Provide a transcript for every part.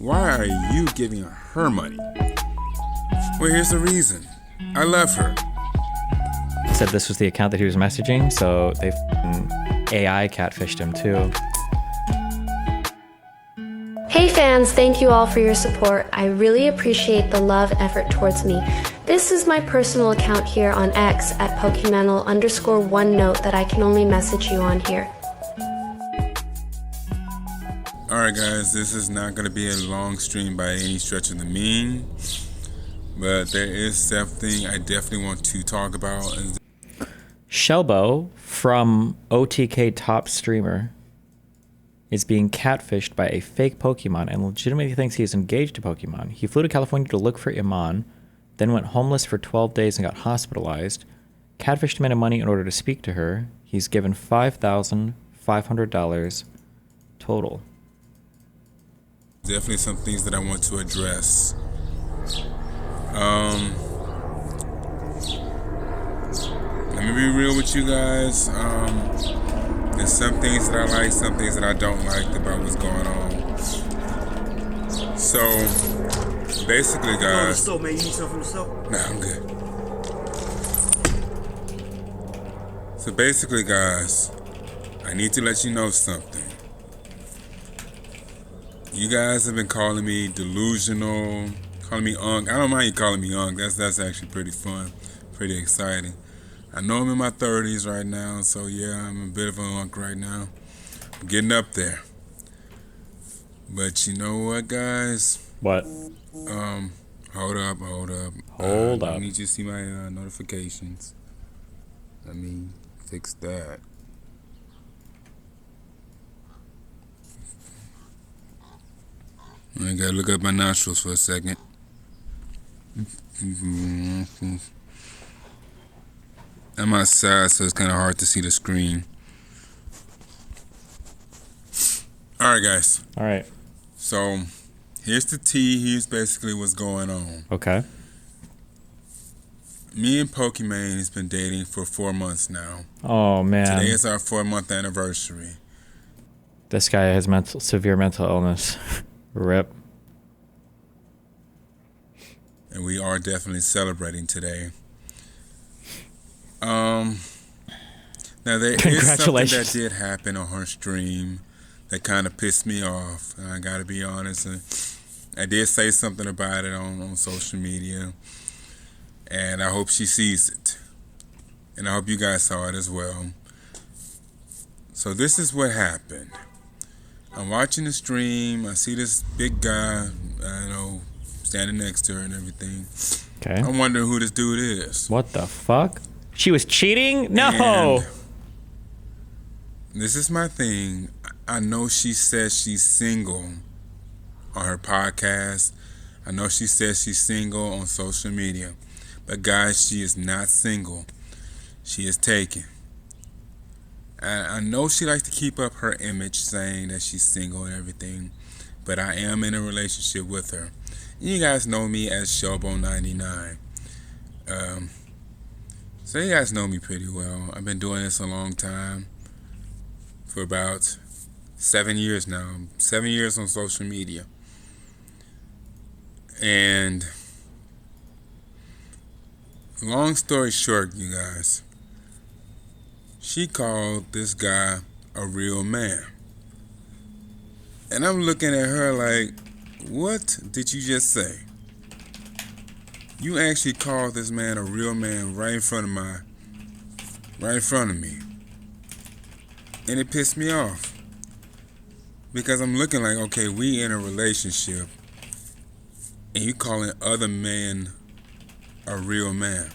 Why are you giving her money? Well, here's the reason. I love her. Said this was the account that he was messaging, so they AI catfished him too. Hey fans, thank you all for your support. I really appreciate the love and effort towards me. This is my personal account here on X at Pokimane_OneNote that I can only message you on here. Alright guys, this is not going to be a long stream by any stretch of the mean, but there is something I definitely want to talk about. Shelbo from OTK Top Streamer is being catfished by a fake Pokemon and legitimately thinks he is engaged to Pokemon. He flew to California to look for Iman, then went homeless for 12 days and got hospitalized. Catfished him out of money in order to speak to her. He's given $5,500 total. Definitely some things that I want to address. Let me be real with you guys. There's some things that I like, some things that I don't like about what's going on. So, basically, guys. Man, you need something from the store? Nah, I'm good. So basically, guys, I need to let you know something. You guys have been calling me delusional, calling me unk. I don't mind you calling me unk. That's actually pretty fun, pretty exciting. I know I'm in my 30s right now, so yeah, I'm a bit of an unk right now. I'm getting up there. But you know what, guys? What? Hold up. I need you to see my notifications. Let me fix that. I gotta look up my nostrils for a second. I'm outside, so it's kind of hard to see the screen. Alright, guys. Alright. So, here's the tea. Here's basically what's going on. Okay. Me and Pokimane has been dating for 4 months now. Oh, man. Today is our 4-month anniversary. This guy has severe mental illness. Rip. And we are definitely celebrating today. Now there is something that did happen on her stream that kind of pissed me off. I gotta be honest. I did say something about it on social media, and I hope she sees it. And I hope you guys saw it as well. So this is what happened. I'm watching the stream. I see this big guy, standing next to her and everything. Okay. I'm wondering who this dude is. What the fuck? She was cheating? No. And this is my thing. I know she says she's single on her podcast. I know she says she's single on social media. But guys, she is not single. She is taken. I know she likes to keep up her image saying that she's single and everything, but I am in a relationship with her. You guys know me as Shelbo99. So you guys know me pretty well. I've been doing this a long time, for about 7 years now. 7 years on social media. And long story short, you guys, she called this guy a real man. And I'm looking at her like, what did you just say? You actually called this man a real man right in front of me. And it pissed me off. Because I'm looking like, okay, we in a relationship and you calling other men a real man.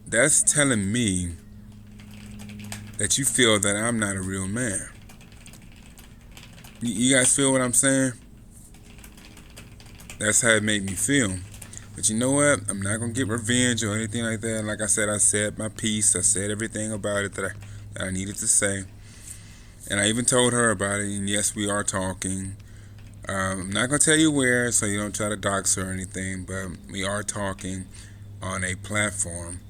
That's telling me that you feel that I'm not a real man. You guys feel what I'm saying? That's how it made me feel. But you know what? I'm not going to get revenge or anything like that. Like I said my piece. I said everything about it that I needed to say. And I even told her about it. And yes, we are talking. I'm not going to tell you where, so you don't try to dox her or anything. But we are talking on a platform.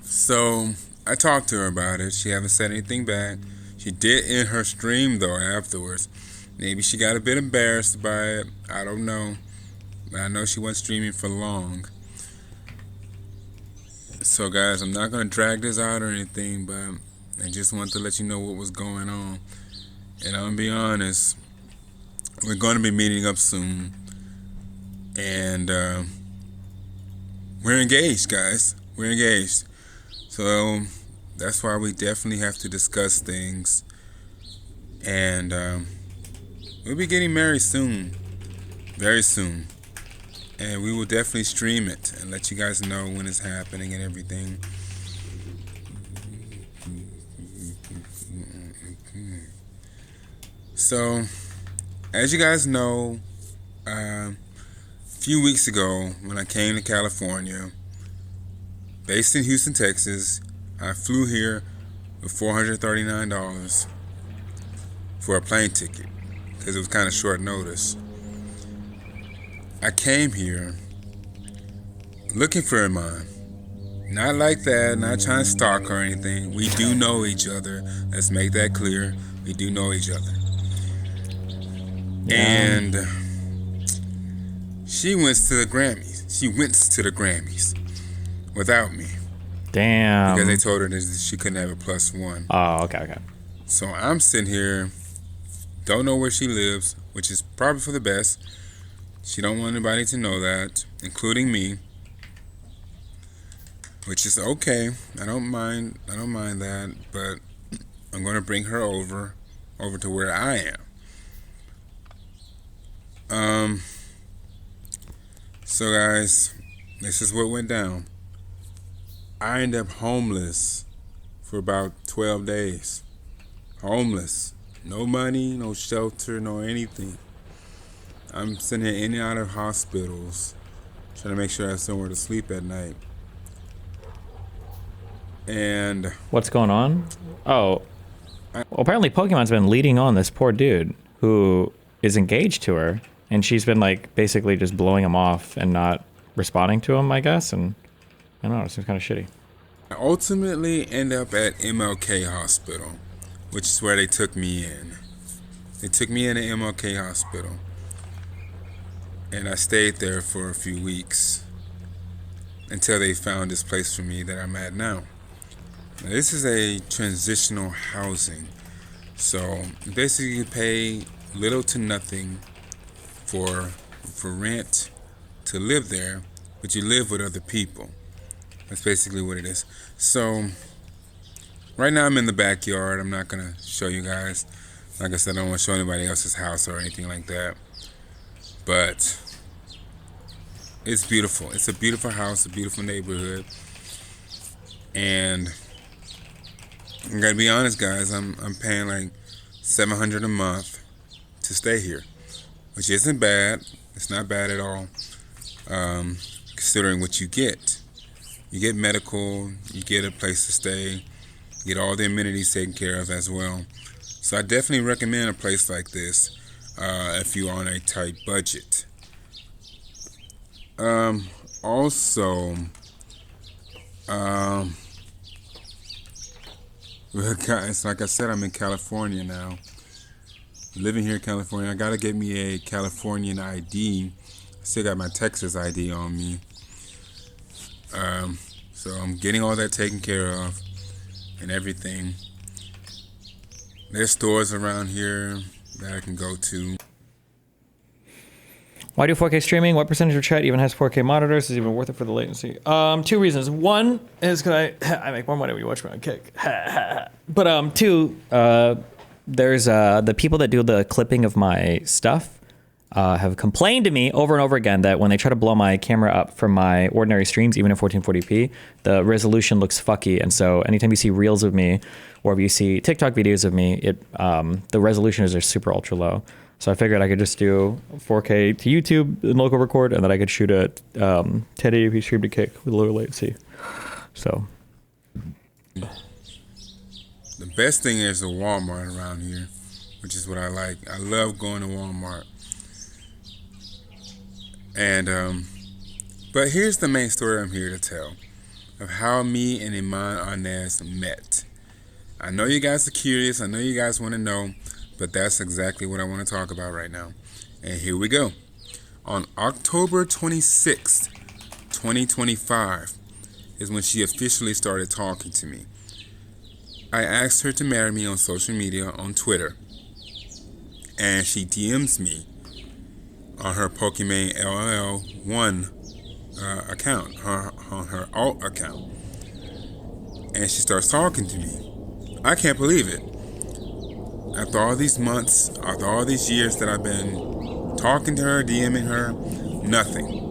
So I talked to her about it. She haven't said anything back. She did end her stream though afterwards. Maybe she got a bit embarrassed by it. I don't know. But I know she wasn't streaming for long. So guys, I'm not going to drag this out or anything, but I just wanted to let you know what was going on. And I'm going to be honest, we're going to be meeting up soon. And we're engaged, guys. We're engaged. So that's why we definitely have to discuss things. And we'll be getting married soon. Very soon. And we will definitely stream it and let you guys know when it's happening and everything. So, as you guys know, a few weeks ago when I came to California, based in Houston, Texas, I flew here with $439 for a plane ticket because it was kind of short notice. I came here looking for Iman. Not like that, not trying to stalk her or anything. We do know each other. Let's make that clear. We do know each other. Yeah. And she went to the Grammys without me. Damn. Because they told her that she couldn't have a +1. Oh, okay. So I'm sitting here, don't know where she lives, which is probably for the best. She don't want anybody to know that, including me, which is okay. I don't mind that, but I'm gonna bring her over to where I am. So guys, this is what went down. I ended up homeless for about 12 days. Homeless, no money, no shelter, no anything. I'm sitting here in and out of hospitals, trying to make sure I have somewhere to sleep at night. And what's going on? Oh, well, apparently Pokimane's been leading on this poor dude who is engaged to her, and she's been like basically just blowing him off and not responding to him, I guess. And I don't know, it seems kind of shitty. I ultimately end up at MLK Hospital, which is where they took me in. They took me in at MLK Hospital. And I stayed there for a few weeks until they found this place for me that I'm at now. Now this is a transitional housing. So basically you pay little to nothing for rent to live there, but you live with other people. That's basically what it is. So right now I'm in the backyard. I'm not going to show you guys. Like I said, I don't want to show anybody else's house or anything like that. But it's beautiful. It's a beautiful house, a beautiful neighborhood. And I gotta be honest, guys, I'm paying like $700 a month to stay here, which isn't bad. It's not bad at all, considering what you get. You get medical, you get a place to stay, you get all the amenities taken care of as well. So I definitely recommend a place like this if you're on a tight budget. Also, guys, like I said, I'm in California now. Living here in California, I gotta get me a Californian ID. I still got my Texas ID on me. So I'm getting all that taken care of and everything. There's stores around here that I can go to. Why do 4K streaming? What percentage of chat even has 4K monitors? Is it even worth it for the latency? Two reasons. One is because I make more money when you watch me on Kick. But two, there's the people that do the clipping of my stuff have complained to me over and over again that when they try to blow my camera up from my ordinary streams, even at 1440p, the resolution looks fucky. And so anytime you see reels of me or if you see TikTok videos of me, the resolution is just super ultra low. So I figured I could just do 4K to YouTube and local record, and then I could shoot a 1080p stream to Kick with lower latency. So the best thing is the Walmart around here, which is what I like. I love going to Walmart. And but here's the main story I'm here to tell. of how me and imbalances met. I know you guys are curious. I know you guys want to know, but that's exactly what I want to talk about right now. And here we go. On October 26th, 2025 is when she officially started talking to me. I asked her to marry me on social media on Twitter, and she DMs me on her Pokimane LL1 account, on her alt account, and she starts talking to me. I can't believe it. After all these months, after all these years that I've been talking to her, DMing her, nothing.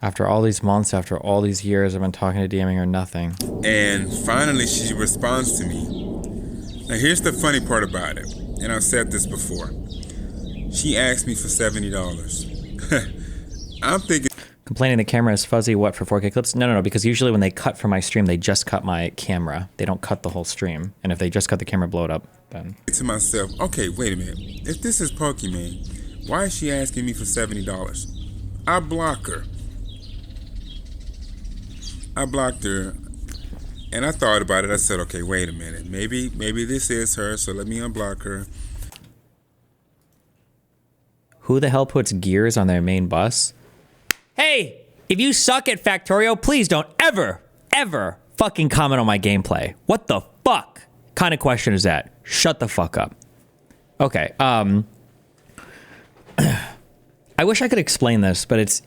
After all these months, after all these years, I've been talking to DMing her, nothing. And finally, she responds to me. Now, here's the funny part about it, and I've said this before. She asked me for $70. I'm thinking... Complaining the camera is fuzzy, what, for 4K clips? No, because usually when they cut from my stream, they just cut my camera. They don't cut the whole stream. And if they just cut the camera, blow it up, then... To myself, okay, wait a minute. If this is Pokimane, why is she asking me for $70? I block her. I blocked her, and I thought about it. I said, okay, wait a minute. Maybe this is her, so let me unblock her. Who the hell puts gears on their main bus? Hey, if you suck at Factorio, please don't ever fucking comment on my gameplay. What the fuck kind of question is that? Shut the fuck up. Okay, I wish I could explain this, but it's...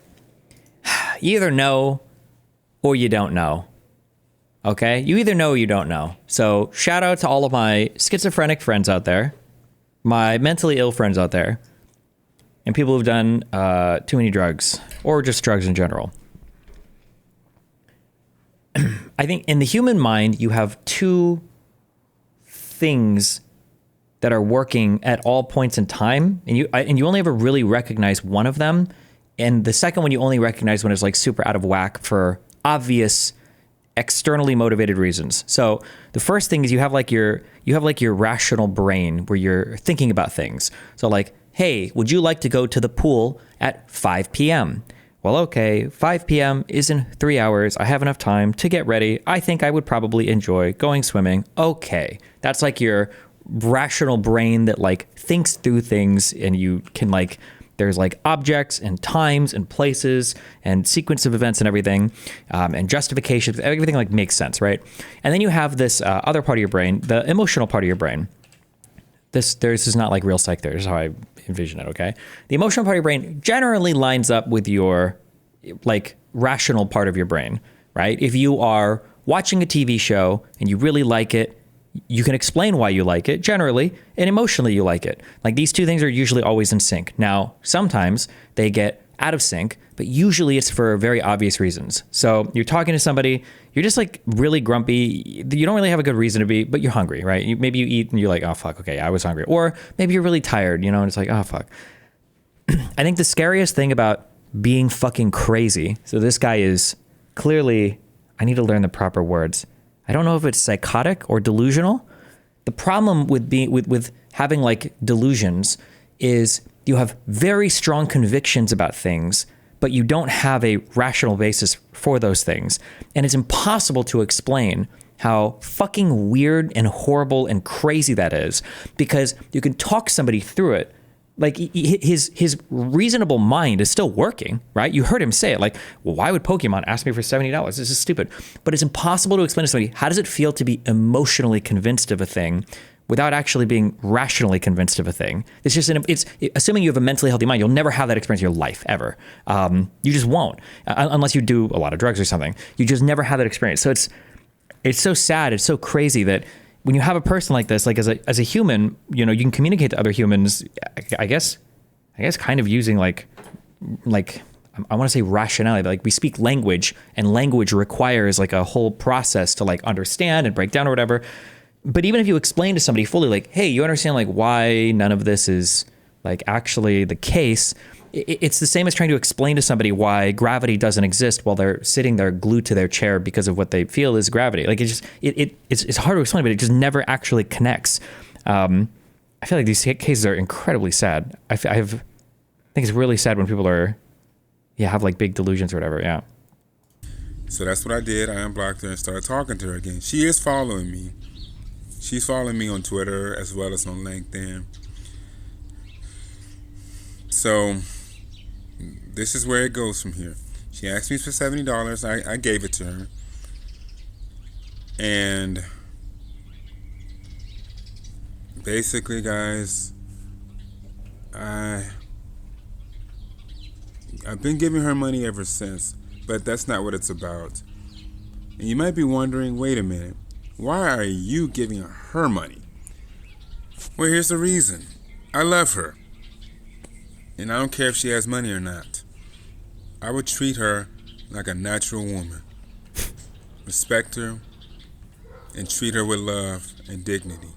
You either know... or you don't know. Okay? You either know or you don't know. So shout out to all of my schizophrenic friends out there, my mentally ill friends out there, and people who've done too many drugs, or just drugs in general. I think in the human mind, you have two things that are working at all points in time, and you only ever really recognize one of them, and the second one you only recognize when it's like super out of whack for obvious externally motivated reasons. So the first thing is you have like your rational brain where you're thinking about things. So like, hey, would you like to go to the pool at 5 p.m.? Well, okay, 5 p.m. is in 3 hours. I have enough time to get ready. I think I would probably enjoy going swimming. Okay. That's like your rational brain that like thinks through things, and you can like, there's like objects and times and places and sequence of events and everything, and justifications. Everything like makes sense, right? And then you have this other part of your brain, the emotional part of your brain. This is not like real psych theory. This is how I envision it, okay? The emotional part of your brain generally lines up with your like rational part of your brain, right? If you are watching a TV show and you really like it, you can explain why you like it, generally, and emotionally you like it. Like these two things are usually always in sync. Now, sometimes they get out of sync, but usually it's for very obvious reasons. So you're talking to somebody, you're just like really grumpy. You don't really have a good reason to be, but you're hungry, right? Maybe you eat and you're like, oh fuck, okay, I was hungry. Or maybe you're really tired, and it's like, oh fuck. I think the scariest thing about being fucking crazy, so this guy is clearly, I need to learn the proper words. I don't know if it's psychotic or delusional. The problem with having like delusions is you have very strong convictions about things, but you don't have a rational basis for those things. And it's impossible to explain how fucking weird and horrible and crazy that is, because you can talk somebody through it. Like his reasonable mind is still working, right? You heard him say it, like, well, why would Pokimane ask me for $70? This is stupid. But it's impossible to explain to somebody, how does it feel to be emotionally convinced of a thing without actually being rationally convinced of a thing? It's just, it's assuming you have a mentally healthy mind, you'll never have that experience in your life, ever. You just won't, unless you do a lot of drugs or something. You just never have that experience. So it's so sad, it's so crazy that when you have a person like this, like as a human, you can communicate to other humans, I guess kind of using like I want to say rationality, but like we speak language, and language requires like a whole process to like understand and break down or whatever. But even if you explain to somebody fully, like, hey, you understand like why none of this is like actually the case, it's the same as trying to explain to somebody why gravity doesn't exist while they're sitting there glued to their chair because of what they feel is gravity. Like it's hard to explain, but it just never actually connects. I feel like these cases are incredibly sad. I think it's really sad when people have like big delusions or whatever. Yeah. So that's what I did. I unblocked her and started talking to her again. She is following me. She's following me on Twitter as well as on LinkedIn. So this is where it goes from here. She asked me for $70. I gave it to her. And basically, guys, I've been giving her money ever since, but that's not what it's about. And you might be wondering, wait a minute, why are you giving her money? Well, here's the reason. I love her. And I don't care if she has money or not. I would treat her like a natural woman. Respect her and treat her with love and dignity.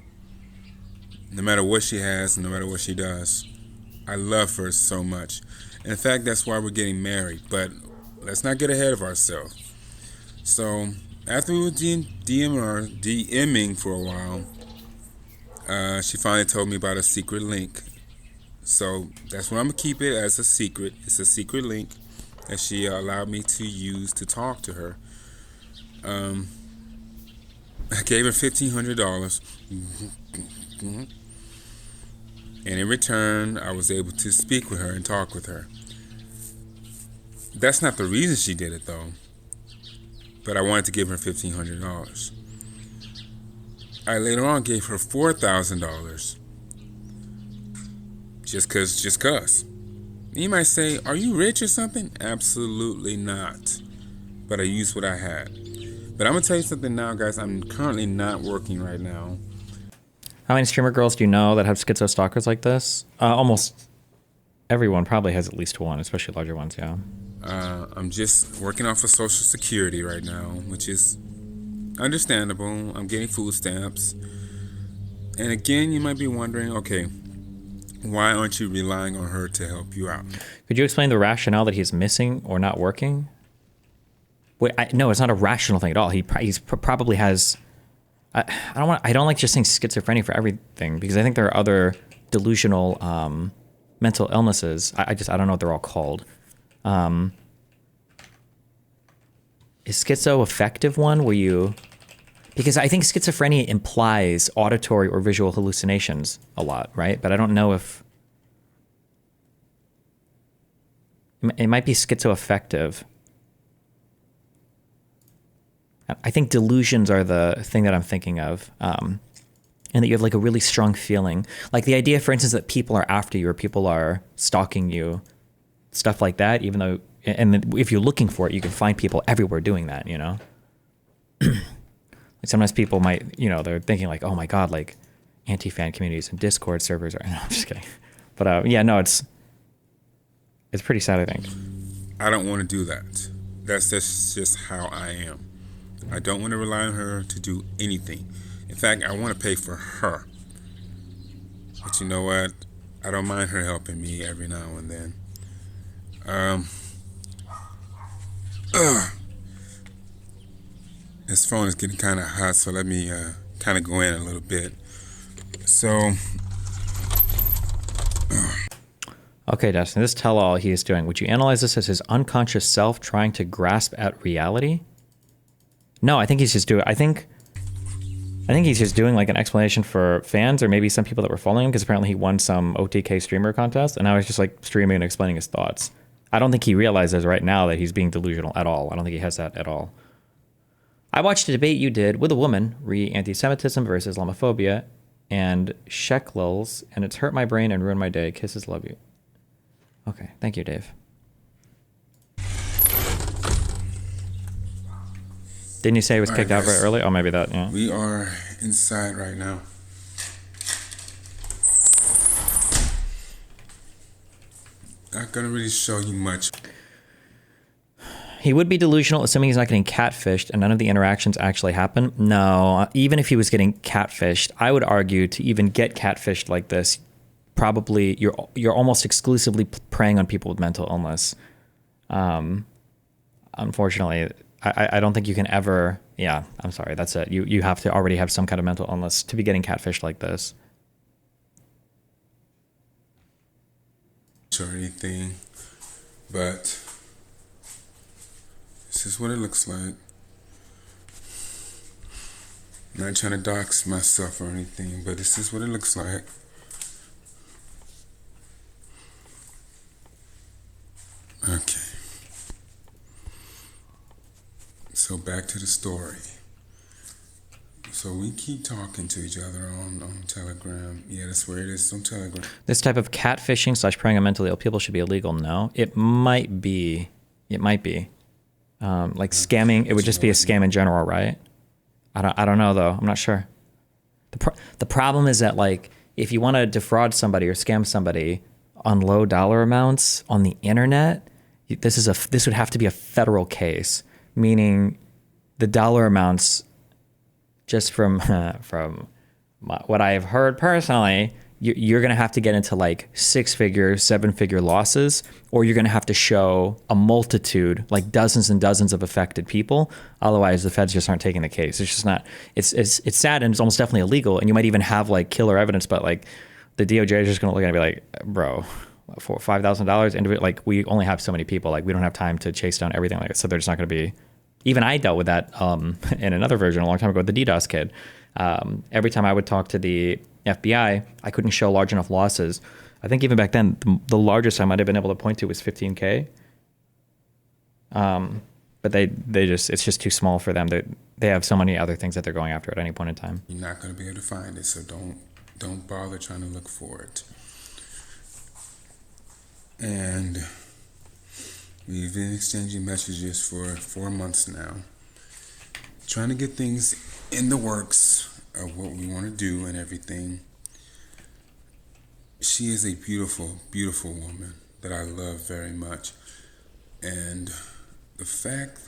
No matter what she has, no matter what she does. I love her so much. In fact, that's why we're getting married. But let's not get ahead of ourselves. So after we were DMing for a while, she finally told me about a secret link. So that's why I'm going to keep it as a secret. It's a secret link that she allowed me to use to talk to her. I gave her $1,500. And in return, I was able to speak with her and talk with her. That's not the reason she did it, though. But I wanted to give her $1,500. I later on gave her $4,000. Just cause. You might say, are you rich or something? Absolutely not. But I used what I had. But I'm going to tell you something now, guys. I'm currently not working right now. How many streamer girls do you know that have schizo stalkers like this? Almost everyone probably has at least one, especially larger ones, yeah. I'm just working off of Social Security right now, which is understandable. I'm getting food stamps. And again, you might be wondering, okay, why aren't you relying on her to help you out? Could you explain the rationale that he's missing or not working? Wait, no, it's not a rational thing at all. He's probably has. I don't like just saying schizophrenia for everything, because I think there are other delusional mental illnesses. I don't know what they're all called. Is schizoaffective one where you? Because I think schizophrenia implies auditory or visual hallucinations a lot, right? But I don't know if it might be schizoaffective. I think delusions are the thing that I'm thinking of, and that you have like a really strong feeling. Like the idea, for instance, that people are after you or people are stalking you, stuff like that, even though, and if you're looking for it, you can find people everywhere doing that, you know? Like sometimes people might, you know, they're thinking like, oh my God, like anti-fan communities and Discord servers are, no, I'm just kidding. But yeah, no, it's pretty sad, I think. I don't want to do that. That's just how I am. I don't want to rely on her to do anything. In fact, I want to pay for her. But you know what? I don't mind her helping me every now and then. This phone is getting kind of hot, so let me kind of go in a little bit. So, okay, Dustin, this tell-all he is doing. Would you analyze this as his unconscious self trying to grasp at reality? No, I think he's just doing. I think he's just doing like an explanation for fans or maybe some people that were following him, because apparently he won some OTK streamer contest, and now he's just like streaming and explaining his thoughts. I don't think he realizes right now that he's being delusional at all. I don't think he has that at all. I watched a debate you did with a woman, re anti-Semitism versus Islamophobia, and Sheklils, and it's hurt my brain and ruined my day. Kisses, love you. Okay, thank you, Dave. Didn't you say he was kicked out very early? Oh, maybe that, yeah. We are inside right now. Not gonna really show you much. He would be delusional, assuming he's not getting catfished and none of the interactions actually happen. No, even if he was getting catfished, I would argue to even get catfished like this, probably you're almost exclusively preying on people with mental illness. Unfortunately, I don't think you can ever. Yeah, I'm sorry. That's it. You have to already have some kind of mental illness to be getting catfished like this. Or anything, but This is what it looks like. I'm not trying to dox myself or anything, but this is what it looks like. Okay. So back to the story. So we keep talking to each other on Telegram. Yeah, that's where it is, on Telegram. This type of catfishing / preying on mentally ill people should be illegal. No, it might be. It might be. Like scamming. It would just be a scam in general, right? I don't know though. I'm not sure. The problem is that, like, if you want to defraud somebody or scam somebody on low dollar amounts on the internet, this would have to be a federal case, meaning the dollar amounts, just from what I have heard personally, you're going to have to get into like 6-figure, 7-figure losses, or you're going to have to show a multitude, like dozens and dozens of affected people. Otherwise, the feds just aren't taking the case. It's just not. It's sad, and it's almost definitely illegal. And you might even have like killer evidence, but like the DOJ is just going to look at it and be like, bro, for $5,000, and like we only have so many people. Like we don't have time to chase down everything like that. So they're just not going to be. Even I dealt with that in another version a long time ago with the DDoS kid. Every time I would talk to the FBI, I couldn't show large enough losses. I think even back then, the largest I might have been able to point to was 15K. But it's just too small for them. They have so many other things that they're going after at any point in time. You're not going to be able to find it, so don't bother trying to look for it. And we've been exchanging messages for 4 months now, trying to get things in the works of what we want to do and everything. She is a beautiful, beautiful woman that I love very much. And the fact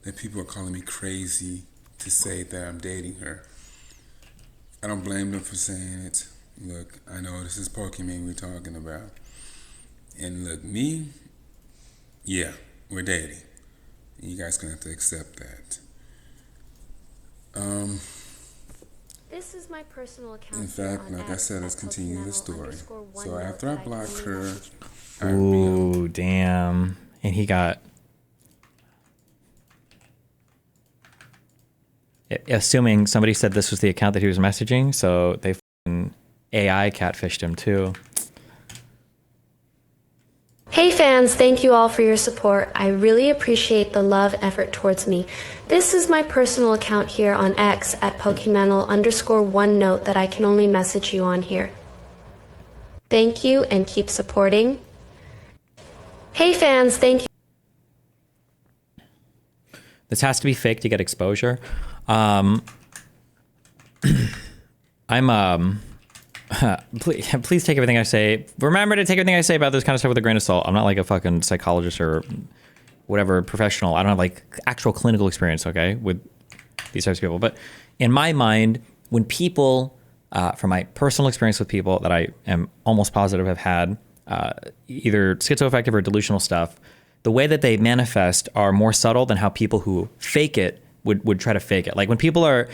that people are calling me crazy to say that I'm dating her, I don't blame them for saying it. Look, I know this is Pokimane we're talking about. And look, me, yeah, we're dating. You guys gonna have to accept that. This is my personal account. In fact, like I said, let's continue the story. So after I blocked her, ooh, damn. And he got, assuming somebody said this was the account that he was messaging, so they AI catfished him too. Hey fans, thank you all for your support. I really appreciate the love and effort towards me. This is my personal account here on X at Pokimane_1 note that I can only message you on here. Thank you and keep supporting. Hey fans, thank you. This has to be fake to get exposure. Please take everything I say. Remember to take everything I say about this kind of stuff with a grain of salt. I'm not like a fucking psychologist or whatever professional. I don't have like actual clinical experience, okay, with these types of people. But in my mind, when people, from my personal experience with people that I am almost positive have had either schizoaffective or delusional stuff, the way that they manifest are more subtle than how people who fake it would try to fake it. Like when people say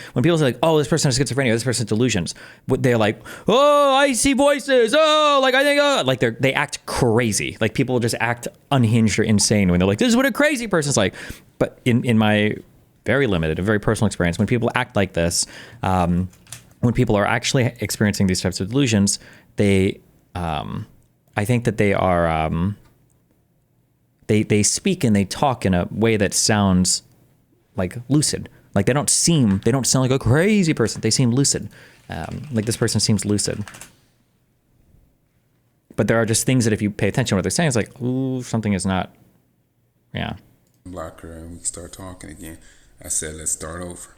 like, oh, this person has schizophrenia, this person has delusions, they're like, oh, I see voices, oh, like I think, like they act crazy. Like people just act unhinged or insane when they're like, this is what a crazy person's like. But in my very limited and very personal experience, when people act like this, when people are actually experiencing these types of delusions, they, I think that they are, they speak and they talk in a way that sounds like lucid. Like they don't sound like a crazy person. They seem lucid. Like this person seems lucid. But there are just things that if you pay attention to what they're saying, it's like, ooh, something is not, yeah. Block her and we start talking again. I said, let's start over.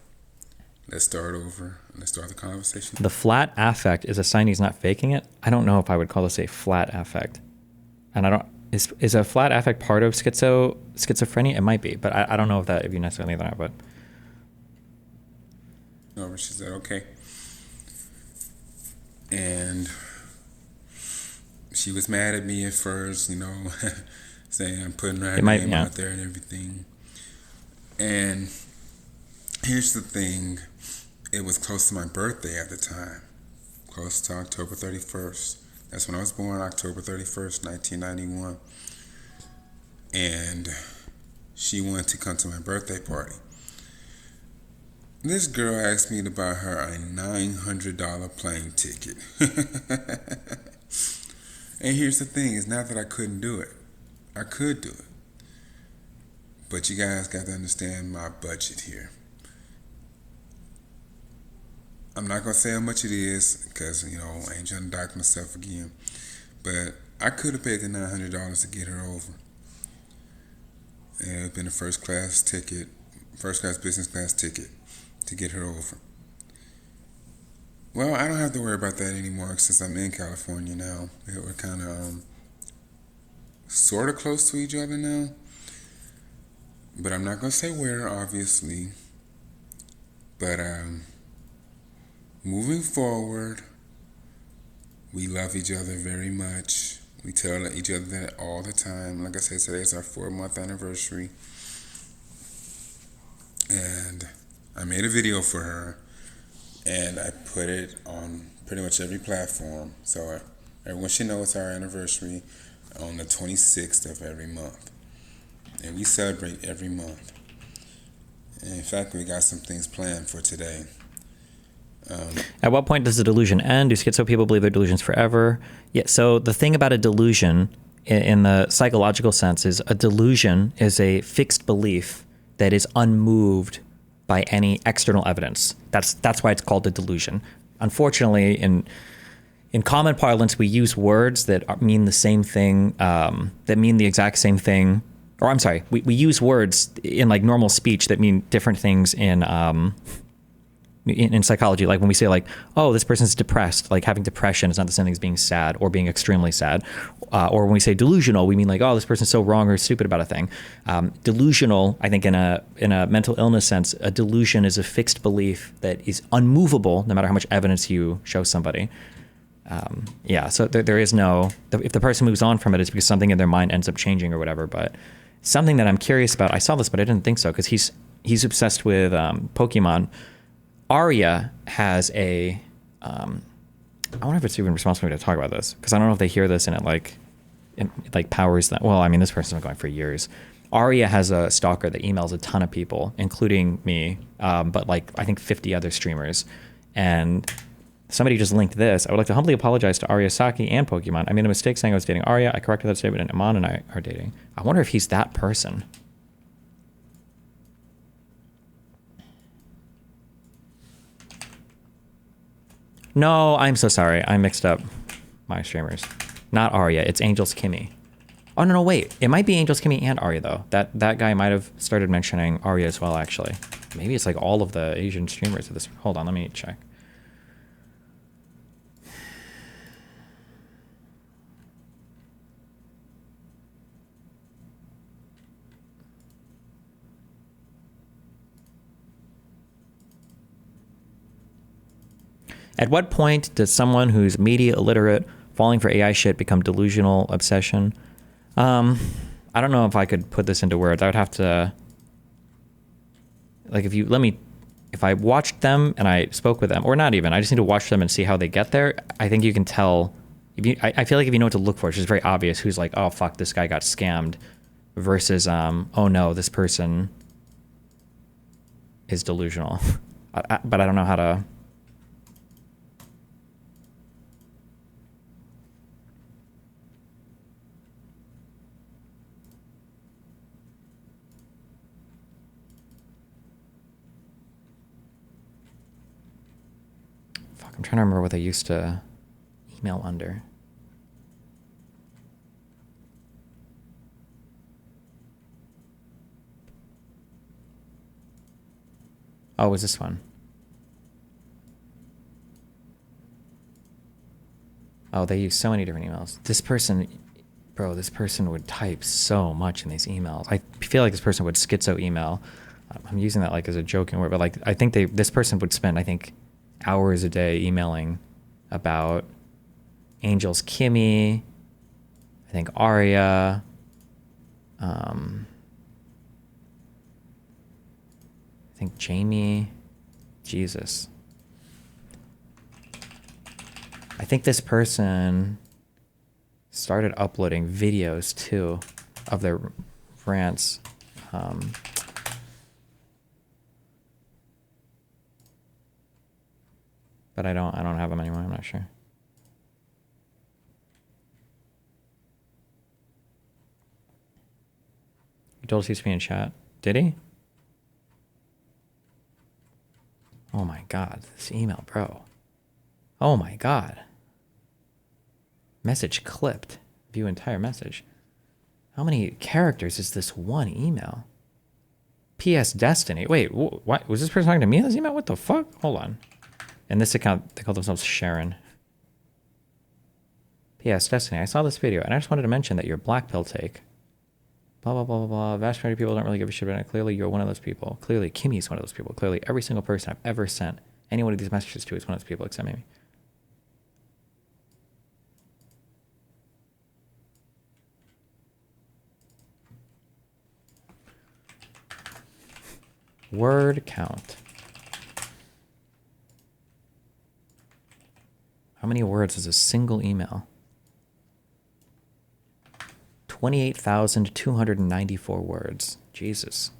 Let's start over. Let's start the conversation. The flat affect is a sign he's not faking it. I don't know if I would call this a flat affect. And I don't, is a flat affect part of schizophrenia? It might be, but I don't know if you necessarily know that, but. No, she said, okay. And she was mad at me at first, saying I'm putting her name out there and everything. And here's the thing. It was close to my birthday at the time. Close to October 31st. That's when I was born, October 31st, 1991. And she wanted to come to my birthday party. This girl asked me to buy her a $900 plane ticket. And here's the thing, it's not that I couldn't do it. I could do it. But you guys got to understand my budget here. I'm not going to say how much it is because, I ain't trying to dock myself again. But I could have paid the $900 to get her over. And it would have been a first class business class ticket to get her over. Well, I don't have to worry about that anymore since I'm in California now. We're kind of sort of close to each other now. But I'm not going to say where, obviously. But moving forward, we love each other very much. We tell each other that all the time. Like I said, today is our 4-month anniversary. And I made a video for her. And I put it on pretty much every platform. So everyone should know it's our anniversary on the 26th of every month. And we celebrate every month. And in fact, we got some things planned for today. At what point does the delusion end? Do schizo people believe their delusions forever? Yeah. So the thing about a delusion in the psychological sense is a delusion is a fixed belief that is unmoved by any external evidence. That's why it's called a delusion. Unfortunately, in common parlance, we use words that mean the same thing, that mean the exact same thing. Or I'm sorry, we use words in like normal speech that mean different things in psychology. Like when we say like, oh, this person's depressed, like having depression is not the same thing as being sad or being extremely sad. Or when we say delusional, we mean like, oh, this person's so wrong or stupid about a thing. Delusional, I think in a mental illness sense, a delusion is a fixed belief that is unmovable no matter how much evidence you show somebody. So there is no, if the person moves on from it, it's because something in their mind ends up changing or whatever. But something that I'm curious about, I saw this, but I didn't think so, because he's obsessed with Pokimane. Arya has I wonder if it's even responsible to talk about this, because I don't know if they hear this and it like powers them. Well, I mean, this person's been going for years. Arya has a stalker that emails a ton of people, including me, but like I think 50 other streamers. And somebody just linked this. I would like to humbly apologize to Arya Saki and Pokimane. I made a mistake saying I was dating Arya. I corrected that statement, and Iman and I are dating. I wonder if he's that person. No, I'm so sorry. I mixed up my streamers. Not Arya. It's Angels Kimmy. Oh, no, wait. It might be Angels Kimmy and Arya, though. That guy might have started mentioning Arya as well, actually. Maybe it's like all of the Asian streamers of this. Hold on, let me check. At what point does someone who's media illiterate falling for AI shit become delusional obsession? I don't know if I could put this into words. I would have to, like, if I watched them and I spoke with them, or not even, I just need to watch them and see how they get there. I think you can tell. I feel like if you know what to look for, it's just very obvious who's like, oh fuck, this guy got scammed, versus oh no, this person is delusional. But I don't know how to. I'm trying to remember what they used to email under. Oh, it was this one. Oh, they use so many different emails. This person would type so much in these emails. I feel like this person would schizo email. I'm using that like as a joking word, but like I think this person would spend, I think, hours a day emailing about Angels Kimmy, I think Arya, I think Jamie, Jesus. I think this person started uploading videos too of their rants. But I don't have them anymore. I'm not sure. He told us he used to be in chat. Did he? Oh my God, this email, bro. Oh my God. Message clipped. View entire message. How many characters is this one email? P.S. Destiny. Wait, what? Was this person talking to me in this email? What the fuck? Hold on. In this account, they call themselves Sharon. P.S. Destiny. I saw this video, and I just wanted to mention that your black pill take. Blah, blah, blah, blah, blah. Vast majority of people don't really give a shit about it. Clearly, you're one of those people. Clearly, Kimmy's one of those people. Clearly, every single person I've ever sent any one of these messages to is one of those people, except maybe. Word count. How many words is a single email? 28,294 words. Jesus.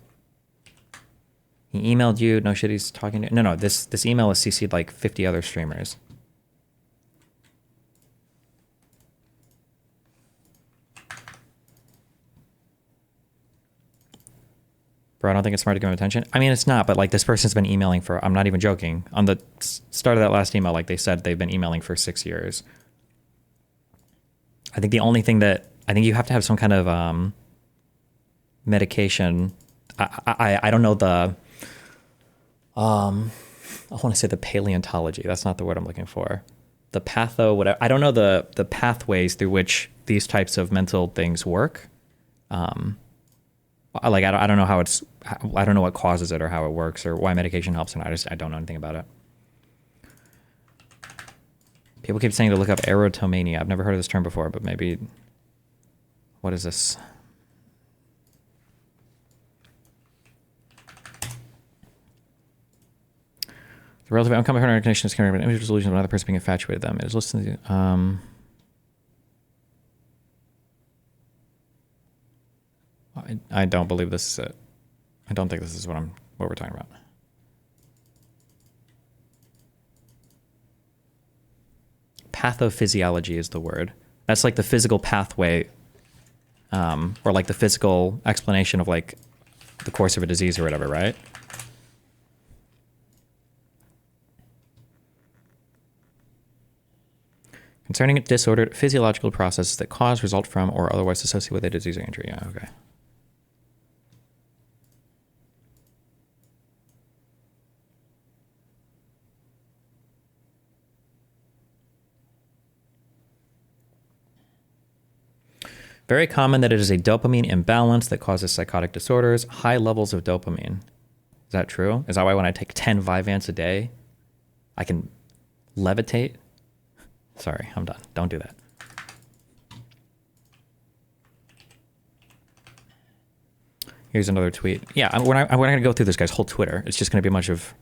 He emailed you. No shit, he's talking to... No, this email is CC'd like 50 other streamers. Bro, I don't think it's smart to give him attention. I mean, it's not, but like this person's been emailing for... I'm not even joking. On the start of that last email, like they said, they've been emailing for 6 years. I think the only thing that... I think you have to have some kind of medication. I don't know the... I want to say the paleontology. That's not the word I'm looking for. The whatever. I don't know the pathways through which these types of mental things work. Like I don't know how it's. I don't know what causes it or how it works or why medication helps, and I don't know anything about it. People keep saying to look up Erotomania. I've never heard of this term before, but maybe. What is this? The relative outcome of her condition is carrying an image delusion of another person being infatuated with them. It is listening to. I don't believe this is it. I don't think this is what we're talking about. Pathophysiology is the word. That's like the physical pathway, or like the physical explanation of like the course of a disease or whatever, right? Concerning disordered physiological processes that cause, result from, or otherwise associate with a disease or injury. Yeah, okay. Very common that it is a dopamine imbalance that causes psychotic disorders, high levels of dopamine. Is that true? Is that why when I take 10 Vyvanse a day, I can levitate? Sorry, I'm done. Don't do that. Here's another tweet. Yeah, we're not going to go through this guy's whole Twitter. It's just going to be a bunch of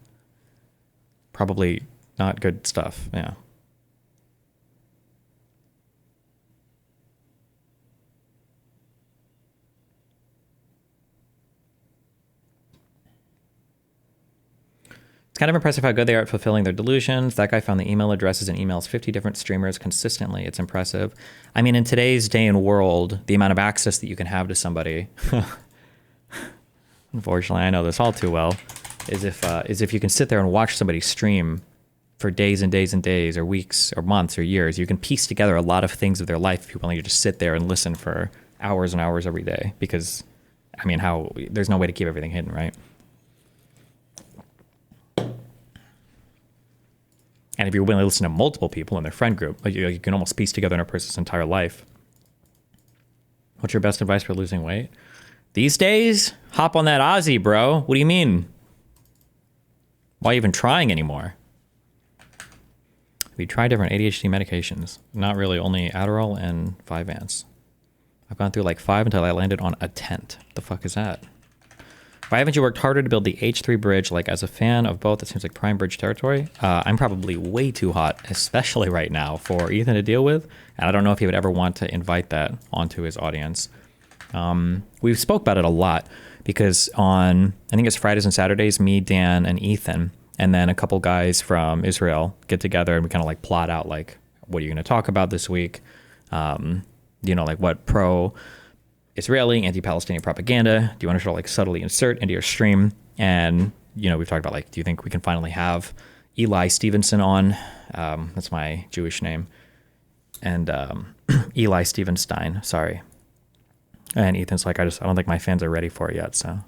probably not good stuff. Yeah. It's kind of impressive how good they are at fulfilling their delusions. That guy found the email addresses and emails 50 different streamers consistently. It's impressive. I mean, in today's day and world, the amount of access that you can have to somebody, unfortunately, I know this all too well, is if you can sit there and watch somebody stream for days and days and days, or weeks, or months, or years. You can piece together a lot of things of their life if you're willing to just sit there and listen for hours and hours every day. Because, I mean, there's no way to keep everything hidden, right? And if you're willing to listen to multiple people in their friend group, you can almost piece together in a person's entire life. What's your best advice for losing weight? These days, hop on that Ozzy, bro. What do you mean? Why even trying anymore? We tried different ADHD medications. Not really, only Adderall and Vyvanse. I've gone through like 5 until I landed on a tent. What the fuck is that? Why haven't you worked harder to build the H3 bridge? Like, as a fan of both, it seems like prime bridge territory. I'm probably way too hot, especially right now, for Ethan to deal with. And I don't know if he would ever want to invite that onto his audience. We've spoke about it a lot. because on, I think it's Fridays and Saturdays, me, Dan, and Ethan, and then a couple guys from Israel get together and we kind of like plot out like, what are you going to talk about this week? Like what pro-Israeli, anti-Palestinian propaganda do you want to like subtly insert into your stream? And, we've talked about like, do you think we can finally have Eli Stevenson on? That's my Jewish name. And Eli Stevenstein, sorry. And Ethan's like, I don't think my fans are ready for it yet, so.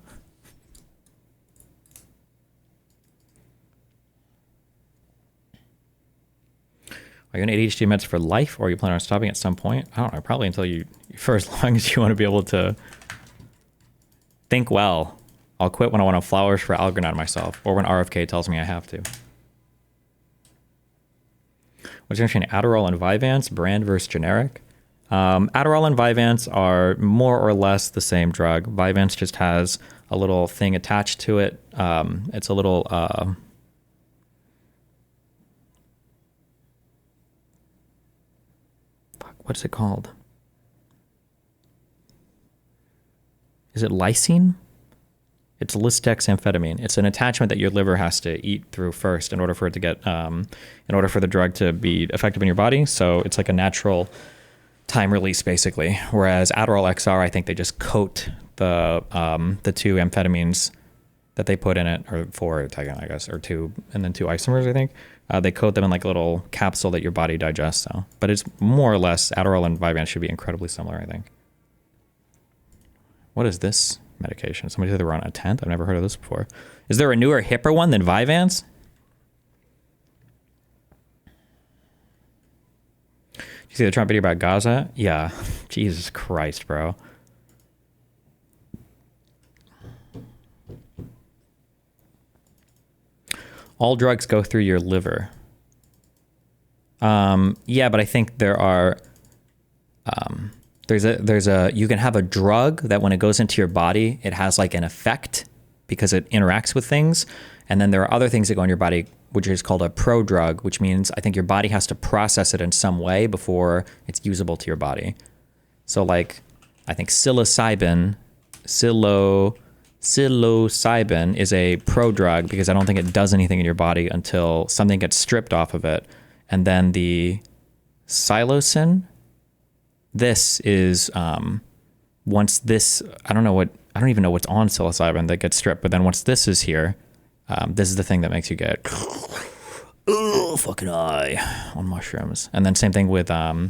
Are you on ADHD meds for life, or are you planning on stopping at some point? I don't know, probably until for as long as you want to be able to think well. I'll quit when I want to flowers for Algernon myself, or when RFK tells me I have to. What's interesting, Adderall and Vyvanse, brand versus generic? Adderall and Vyvanse are more or less the same drug. Vyvanse just has a little thing attached to it. It's a little... what's it called? Is it lysine? It's lisdexamfetamine. It's an attachment that your liver has to eat through first in order for it to get, in order for the drug to be effective in your body. So it's like a natural time release, basically. Whereas Adderall XR, I think they just coat the two amphetamines that they put in it, or four, I guess, or two, and then two isomers, I think. They coat them in like a little capsule that your body digests. So, but it's more or less, Adderall and Vyvanse should be incredibly similar, I think. What is this medication? Somebody said they were on a 10th. I've never heard of this before. Is there a newer, hipper one than Vyvanse? Did you see the Trump video about Gaza? Yeah. Jesus Christ, bro. All drugs go through your liver. Yeah, but I think there are... you can have a drug that when it goes into your body, it has like an effect because it interacts with things. And then there are other things that go in your body, which is called a prodrug, which means I think your body has to process it in some way before it's usable to your body. So like, I think psilocybin is a prodrug because I don't think it does anything in your body until something gets stripped off of it. And then the psilocin, this is once this, I don't even know what's on psilocybin that gets stripped, but then once this is here, this is the thing that makes you get fucking high on mushrooms. And then same thing with for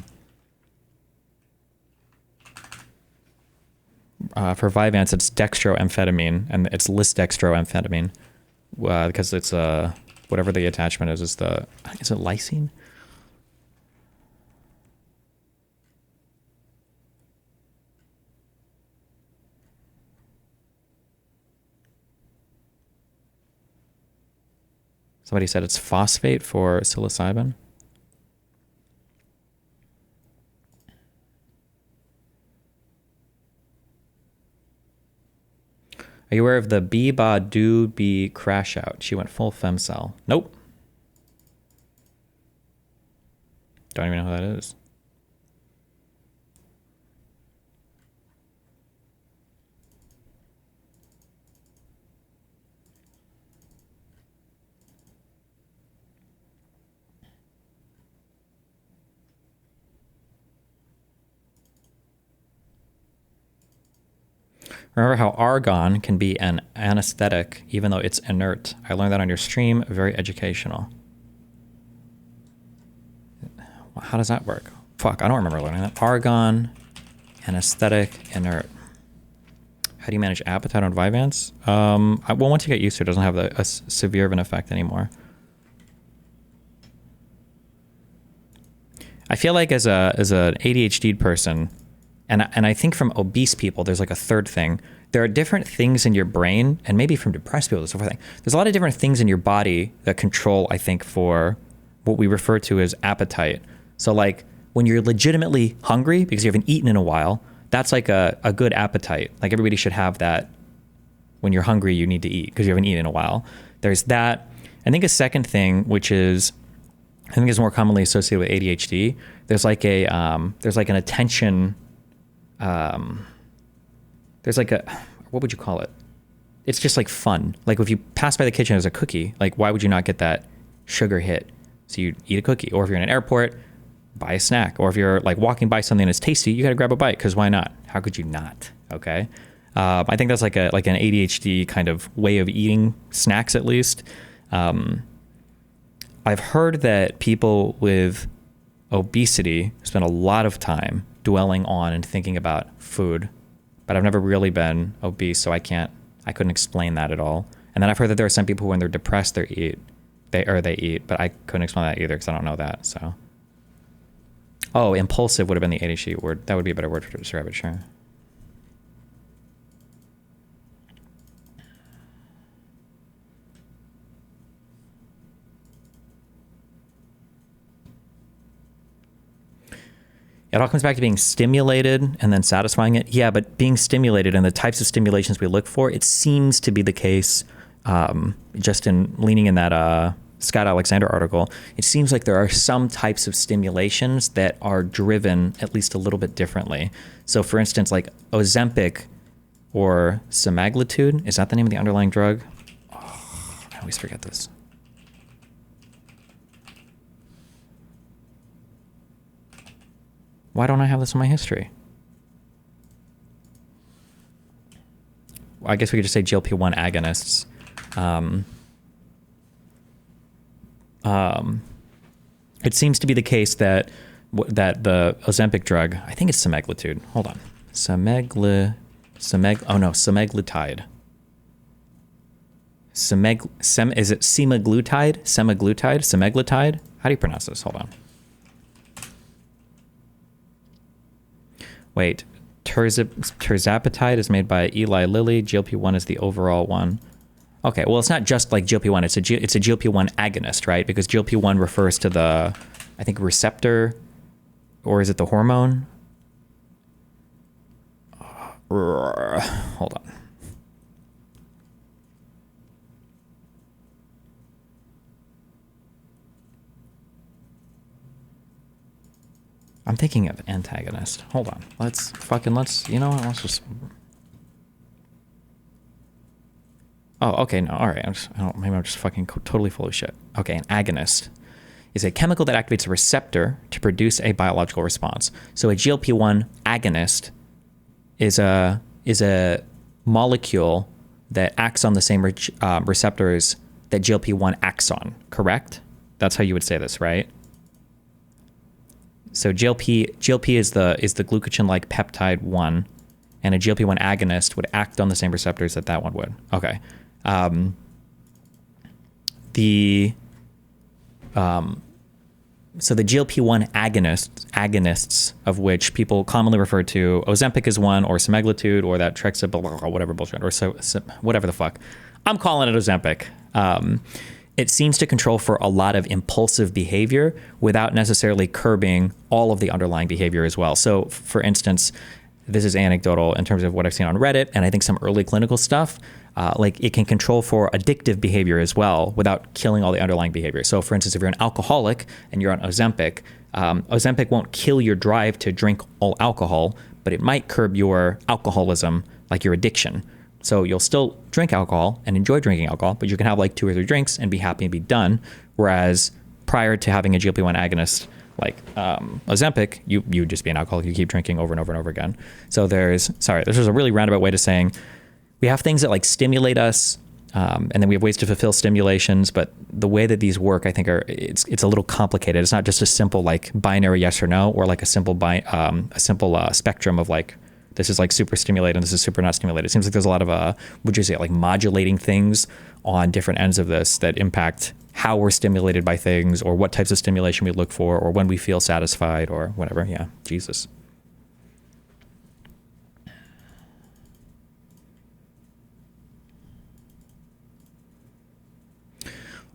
Vyvanse, it's dextroamphetamine, and it's lisdextroamphetamine because it's whatever the attachment is it lysine? Somebody said it's phosphate for psilocybin. Are you aware of the B-Ba-Do-B crash out? She went full femcell. Nope. Don't even know who that is. Remember how argon can be an anesthetic even though it's inert. I learned that on your stream. Very educational. How does that work? Fuck, I don't remember learning that. Argon, anesthetic, inert. How do you manage appetite on Vyvanse? Well, once you get used to it, it doesn't have a severe of an effect anymore. I feel like as an ADHD person, and I think from obese people, there's like a third thing. There are different things in your brain, and maybe from depressed people, there's a fourth thing. There's a lot of different things in your body that control, I think, for what we refer to as appetite. So like when you're legitimately hungry because you haven't eaten in a while, that's like a good appetite. Like everybody should have that. When you're hungry, you need to eat because you haven't eaten in a while. There's that. I think a second thing, which is, I think is more commonly associated with ADHD, there's like an attention, there's like a, what would you call it? it's just like fun. Like if you pass by the kitchen as a cookie, like why would you not get that sugar hit? So you eat a cookie, or if you're in an airport, buy a snack, or if you're like walking by something that's tasty, you got to grab a bite, because why not? How could you not? Okay. I think that's like an ADHD kind of way of eating snacks, at least. I've heard that people with obesity spend a lot of time dwelling on and thinking about food, but I've never really been obese, so I couldn't explain that at all. And then I've heard that there are some people who, when they're depressed, they eat, but I couldn't explain that either because I don't know that. So, oh, impulsive would have been the ADHD word. That would be a better word to describe it, sure. It all comes back to being stimulated and then satisfying it. Yeah, but being stimulated and the types of stimulations we look for, it seems to be the case, just in leaning in that Scott Alexander article, it seems like there are some types of stimulations that are driven at least a little bit differently. So for instance, like Ozempic or semaglutide, is that the name of the underlying drug? Oh, I always forget this. Why don't I have this in my history? Well, I guess we could just say GLP-1 agonists. It seems to be the case that the Ozempic drug, I think it's semaglutide. Hold on. Semaglutide. Is it semaglutide? Semaglutide? How do you pronounce this? Hold on. Wait, tirzepatide is made by Eli Lilly. GLP-1 is the overall one. Okay, well, it's not just like GLP-1. It's a GLP-1 agonist, right? Because GLP-1 refers to the, I think, receptor, or is it the hormone? Hold on. I'm thinking of antagonist. Hold on. Let's, you know what? Let's just. Oh, okay. No. All right. Maybe I'm just fucking totally full of shit. Okay. An agonist is a chemical that activates a receptor to produce a biological response. So a GLP-1 agonist is a molecule that acts on the same receptors that GLP-1 acts on. Correct? That's how you would say this, right? So GLP is the glucagon-like peptide 1, and a GLP-1 agonist would act on the same receptors that one would. Okay. So the GLP-1 agonists, of which people commonly refer to Ozempic as one, or semaglutide, or that Trexabil, whatever bullshit, or whatever the fuck. I'm calling it Ozempic. It seems to control for a lot of impulsive behavior without necessarily curbing all of the underlying behavior as well. So, for instance, this is anecdotal in terms of what I've seen on Reddit, and I think some early clinical stuff, like it can control for addictive behavior as well without killing all the underlying behavior. So, for instance, if you're an alcoholic and you're on Ozempic, Ozempic won't kill your drive to drink all alcohol, but it might curb your alcoholism, like your addiction. So you'll still drink alcohol and enjoy drinking alcohol, but you can have like 2 or 3 drinks and be happy and be done. Whereas prior to having a GLP-1 agonist like Ozempic, you just be an alcoholic. You keep drinking over and over and over again. So this is a really roundabout way to saying we have things that like stimulate us, and then we have ways to fulfill stimulations. But the way that these work, I think, it's a little complicated. It's not just a simple like binary yes or no, or like a simple spectrum of like, this is like super stimulated and this is super not stimulated. It seems like there's a lot of, would you say, like modulating things on different ends of this that impact how we're stimulated by things, or what types of stimulation we look for, or when we feel satisfied, or whatever. Yeah, Jesus.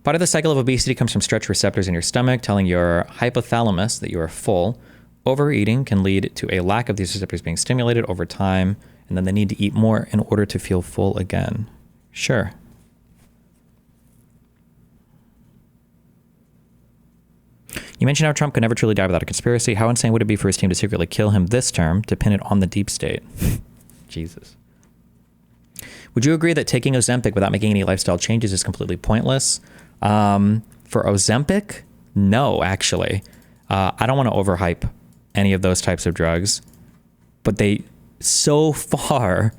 Part of the cycle of obesity comes from stretch receptors in your stomach telling your hypothalamus that you are full. Overeating can lead to a lack of these receptors being stimulated over time, and then the need to eat more in order to feel full again. Sure. You mentioned how Trump could never truly die without a conspiracy. How insane would it be for his team to secretly kill him this term to pin it on the deep state? Jesus. Would you agree that taking Ozempic without making any lifestyle changes is completely pointless? For Ozempic, no, actually. I don't want to overhype any of those types of drugs, but so far,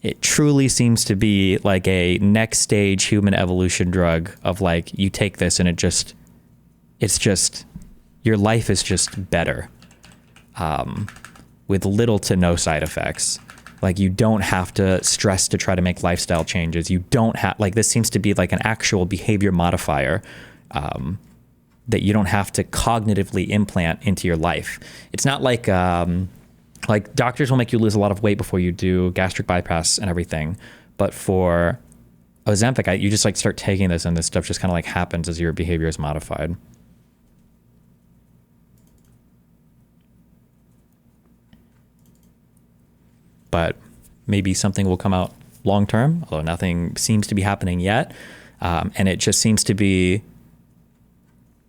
it truly seems to be like a next stage human evolution drug of like, you take this and it's just, your life is just better, with little to no side effects. Like, you don't have to stress to try to make lifestyle changes. You don't have, like, this seems to be like an actual behavior modifier, that you don't have to cognitively implant into your life. It's not like doctors will make you lose a lot of weight before you do gastric bypass and everything. But for Ozempic, you just like start taking this and this stuff just kind of like happens as your behavior is modified. But maybe something will come out long term, although nothing seems to be happening yet. And it just seems to be,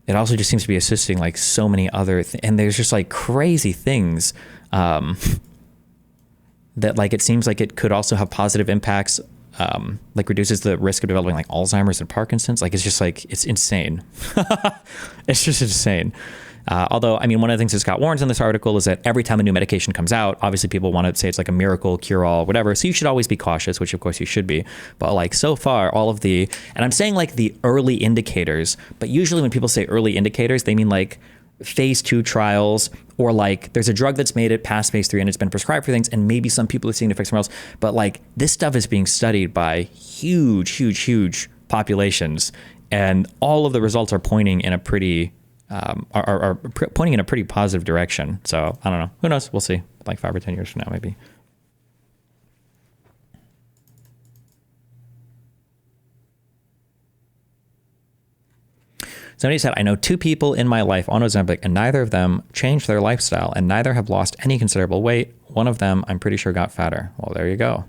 it also just seems to be assisting like so many other and there's just like crazy things that like it seems like it could also have positive impacts, like reduces the risk of developing like Alzheimer's and Parkinson's. Like, it's just like, it's insane. It's just insane. Although, I mean, one of the things that Scott warns in this article is that every time a new medication comes out, obviously people want to say it's like a miracle, cure-all, whatever. So you should always be cautious, which of course you should be. But like so far, all of the, and I'm saying like the early indicators, but usually when people say early indicators, they mean like phase 2 trials, or like there's a drug that's made it past phase 3 and it's been prescribed for things, and maybe some people are seeing it affect somewhere else. But like this stuff is being studied by huge populations, and all of the results are pointing in a pretty are pointing in a pretty positive direction. So I don't know. Who knows? We'll see. Like 5 or 10 years from now, maybe. Somebody said, I know 2 people in my life on Ozempic, and neither of them changed their lifestyle, and neither have lost any considerable weight. One of them, I'm pretty sure, got fatter. Well, there you go.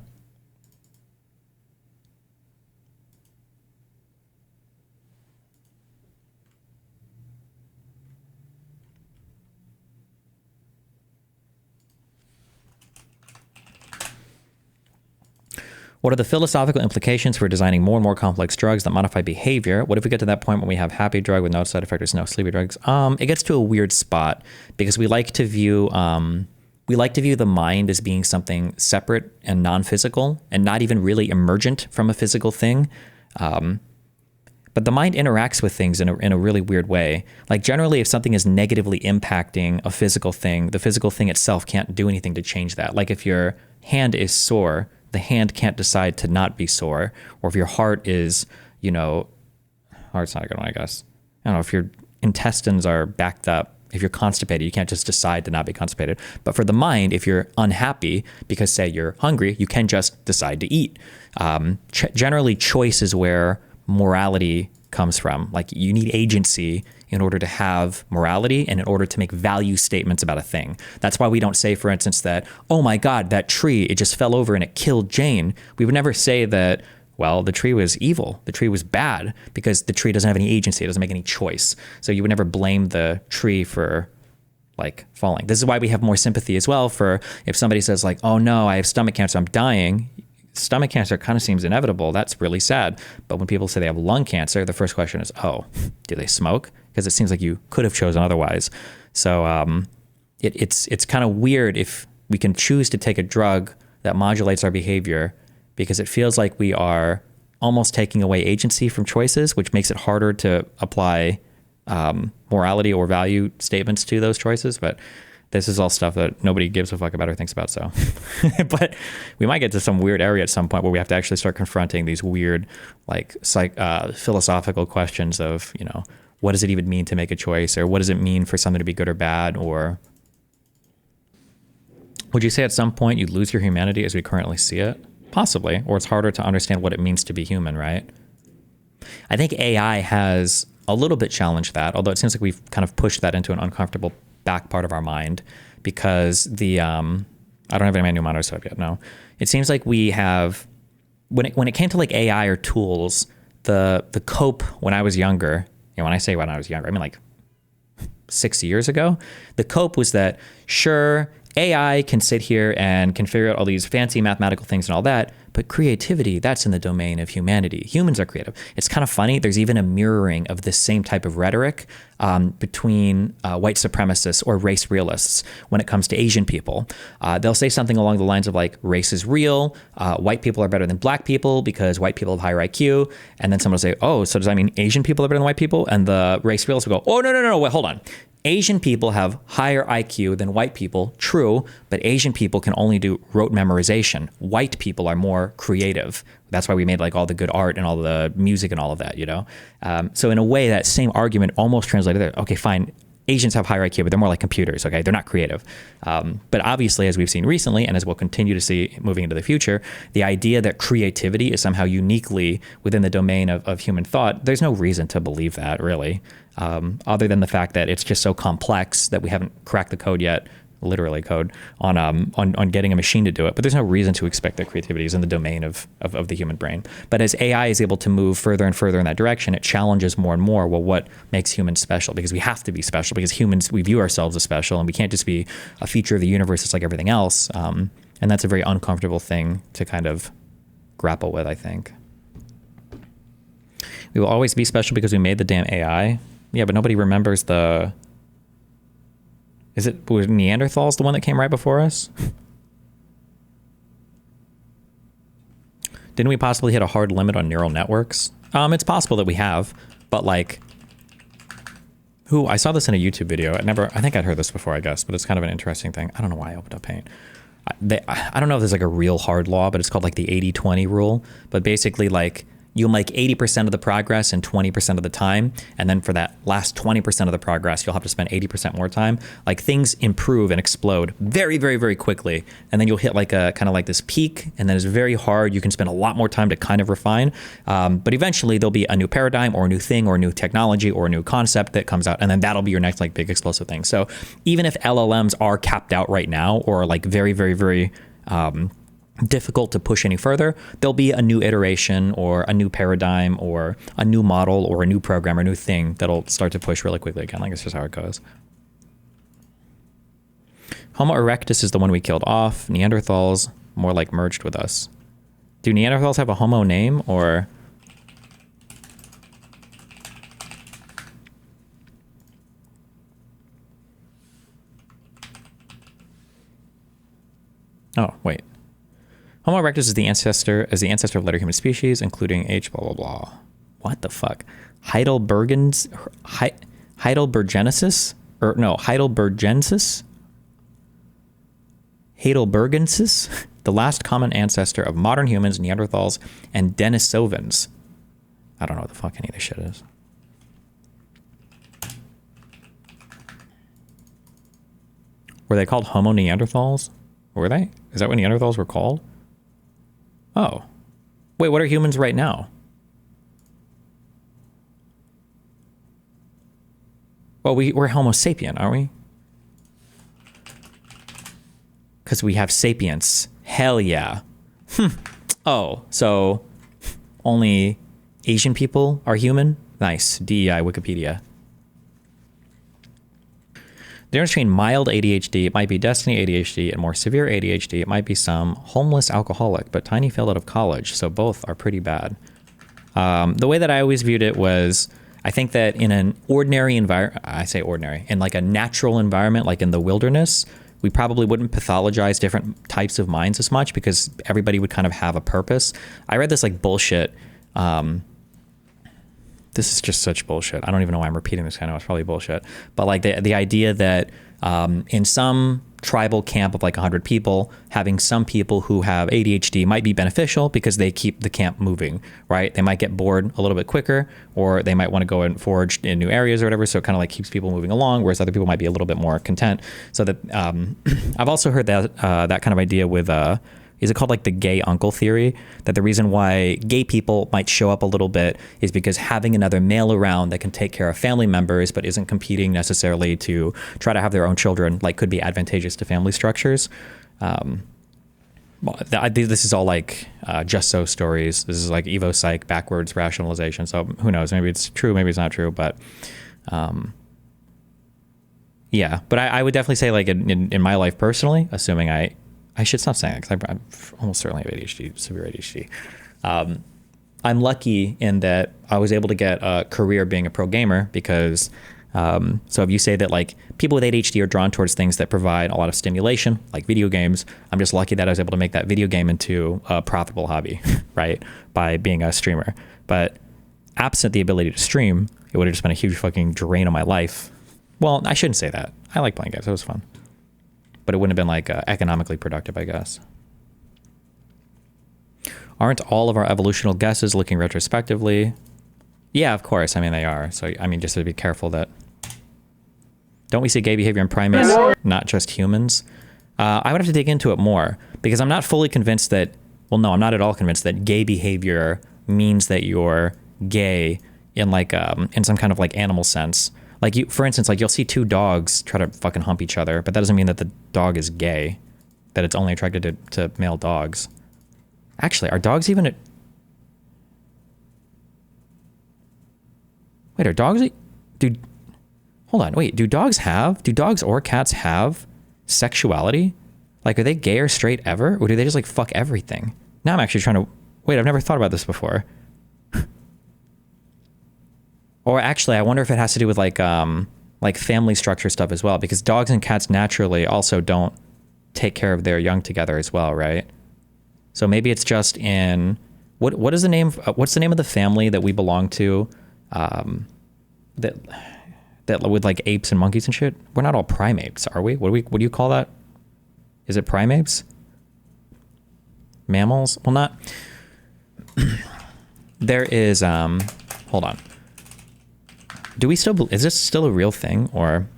What are the philosophical implications for designing more and more complex drugs that modify behavior? What if we get to that point when we have happy drug with no side effects, no sleepy drugs? It gets to a weird spot because we like to view the mind as being something separate and non-physical and not even really emergent from a physical thing. But the mind interacts with things in a really weird way. Like generally, if something is negatively impacting a physical thing, the physical thing itself can't do anything to change that. Like if your hand is sore, the hand can't decide to not be sore. Or if your heart is, heart's not a good one, I guess. I don't know, if your intestines are backed up, if you're constipated, you can't just decide to not be constipated. But for the mind, if you're unhappy because, say, you're hungry, you can just decide to eat. Generally, choice is where morality comes from. Like you need agency in order to have morality and in order to make value statements about a thing. That's why we don't say, for instance, that, oh my God, that tree, it just fell over and it killed Jane. We would never say that, well, the tree was evil, the tree was bad, because the tree doesn't have any agency, it doesn't make any choice. So you would never blame the tree for like falling. This is why we have more sympathy as well for if somebody says like, oh no, I have stomach cancer, I'm dying. Stomach cancer kind of seems inevitable. That's really sad. But when people say they have lung cancer, the first question is, oh, do they smoke? Because it seems like you could have chosen otherwise. So it's kind of weird if we can choose to take a drug that modulates our behavior, because it feels like we are almost taking away agency from choices, which makes it harder to apply morality or value statements to those choices. But this is all stuff that nobody gives a fuck about or thinks about. So, but we might get to some weird area at some point where we have to actually start confronting these weird, like philosophical questions of, what does it even mean to make a choice, or what does it mean for something to be good or bad? Or would you say at some point you lose your humanity as we currently see it? Possibly, or it's harder to understand what it means to be human, right? I think AI has a little bit challenged that, although it seems like we've kind of pushed that into an uncomfortable back part of our mind, because the I don't have any manual monitors set up yet. No, it seems like we have when it came to like AI or tools, the cope when I was younger. When I say when I was younger, I mean like 6 years ago. The cope was that sure, AI can sit here and can figure out all these fancy mathematical things and all that, but creativity, that's in the domain of humanity. Humans are creative. It's kind of funny. There's even a mirroring of this same type of rhetoric between white supremacists or race realists when it comes to Asian people. They'll say something along the lines of like, race is real, white people are better than black people because white people have higher IQ. And then someone will say, oh, so does that mean Asian people are better than white people? And the race realists will go, oh, no, wait, hold on. Asian people have higher IQ than white people, true, but Asian people can only do rote memorization. White people are more creative. That's why we made like all the good art and all the music and all of that, you know? So in a way, that same argument almost translated there. Okay, fine. Asians have higher IQ, but they're more like computers, okay? They're not creative. But obviously, as we've seen recently, and as we'll continue to see moving into the future, the idea that creativity is somehow uniquely within the domain of human thought, there's no reason to believe that, really, other than the fact that it's just so complex that we haven't cracked the code yet, literally code, on getting a machine to do it. But there's no reason to expect that creativity is in the domain of the human brain. But as AI is able to move further and further in that direction, it challenges more and more, well, what makes humans special? Because we have to be special, because humans, we view ourselves as special, and we can't just be a feature of the universe that's like everything else. And that's a very uncomfortable thing to kind of grapple with, I think. We will always be special because we made the damn AI. Yeah, but nobody remembers was Neanderthals the one that came right before us? Didn't we possibly hit a hard limit on neural networks? It's possible that we have, but like, I saw this in a YouTube video. I think I'd heard this before, I guess, but it's kind of an interesting thing. I don't know why I opened up Paint. I don't know if there's like a real hard law, but it's called like the 80-20 rule. But basically, like, you'll make 80% of the progress in 20% of the time. And then for that last 20% of the progress, you'll have to spend 80% more time. Like, things improve and explode very, very, very quickly. And then you'll hit like a kind of like this peak. And then it's very hard. You can spend a lot more time to kind of refine. But eventually there'll be a new paradigm or a new thing or a new technology or a new concept that comes out. And then that'll be your next like big explosive thing. So even if LLMs are capped out right now, or like very, very, very, difficult to push any further, there'll be a new iteration or a new paradigm or a new model or a new program or a new thing that'll start to push really quickly again. Like, it's just how it goes. Homo erectus is the one we killed off. Neanderthals more like merged with us. Do Neanderthals have a Homo name, or? Oh, wait. Homo erectus is the ancestor of later human species, including H blah blah blah. What the fuck? Heidelbergensis? Heidelbergensis? The last common ancestor of modern humans, Neanderthals, and Denisovans. I don't know what the fuck any of this shit is. Were they called Homo Neanderthals? Were they? Is that what Neanderthals were called? Oh. Wait, what are humans right now? Well, we're Homo sapien, aren't we? Because we have sapience. Hell yeah. Oh, so only Asian people are human? Nice. DEI Wikipedia. The difference between mild ADHD, it might be destiny ADHD, and more severe ADHD, it might be some homeless alcoholic, but Tiny failed out of college, so both are pretty bad. The way that I always viewed it was, I think that in an ordinary environment, I say ordinary, in like a natural environment, like in the wilderness, we probably wouldn't pathologize different types of minds as much because everybody would kind of have a purpose. I read this like bullshit. This is just such bullshit. I don't even know why I'm repeating this. I know it's probably bullshit. But like the idea that in some tribal camp of like 100 people, having some people who have ADHD might be beneficial because they keep the camp moving, right? They might get bored a little bit quicker, or they might want to go and forage in new areas or whatever. So it kind of like keeps people moving along, whereas other people might be a little bit more content. So that I've also heard that that kind of idea with is it called like the gay uncle theory, that the reason why gay people might show up a little bit is because having another male around that can take care of family members but isn't competing necessarily to try to have their own children, like, could be advantageous to family structures. This is all like just so stories. This is like Evo Psych backwards rationalization. So who knows? Maybe it's true, maybe it's not true. But Yeah, but I would definitely say like in my life personally, assuming I should stop saying that because I'm almost certainly have ADHD, severe ADHD. I'm lucky in that I was able to get a career being a pro gamer because, so if you say that like people with ADHD are drawn towards things that provide a lot of stimulation, like video games, I'm just lucky that I was able to make that video game into a profitable hobby, right? By being a streamer. But absent the ability to stream, it would have just been a huge fucking drain on my life. Well, I shouldn't say that. I like playing games. It was fun. But it wouldn't have been like economically productive, I guess. Aren't all of our evolutional guesses looking retrospectively? Yeah, of course. I mean, they are. So, I mean, just to be careful that... Don't we see gay behavior in primates, not just humans? I would have to dig into it more because I'm not fully convinced that... Well, no, I'm not at all convinced that gay behavior means that you're gay in like in some kind of like animal sense. Like you, for instance, like you'll see two dogs try to fucking hump each other, but that doesn't mean that the dog is gay, that it's only attracted to male dogs. Actually, are dogs even... Wait, are dogs... Hold on, wait, do dogs or cats have sexuality? Like, are they gay or straight ever? Or do they just like fuck everything? Now I'm actually trying to... Wait, I've never thought about this before. Or actually, I wonder if it has to do with like family structure stuff as well, because dogs and cats naturally also don't take care of their young together as well, right? So maybe it's just in what is the name? What's the name of the family that we belong to? That with like apes and monkeys and shit. We're not all primates, are we? What do you call that? Is it primates? Mammals? Well, not. There is. Hold on. Do we still, is this still a real thing? Or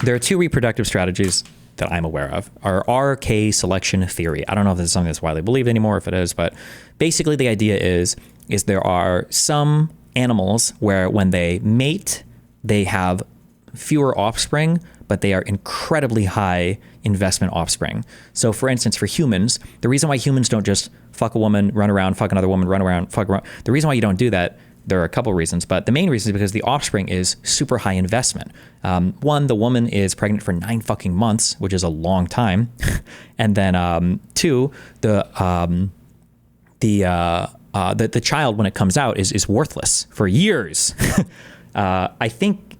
there are two reproductive strategies that I'm aware of, are RK selection theory. I don't know if this is something that's widely believed anymore, if it is, but basically the idea is there are some animals where when they mate, they have fewer offspring, but they are incredibly high investment offspring. So for instance, for humans, the reason why humans don't just fuck a woman, run around, fuck another woman, run around, fuck around, the reason why you don't do that, there are a couple of reasons, but the main reason is because the offspring is super high investment. One, the woman is pregnant for 9 fucking months, which is a long time. And then two, the child, when it comes out, is worthless for years. I think,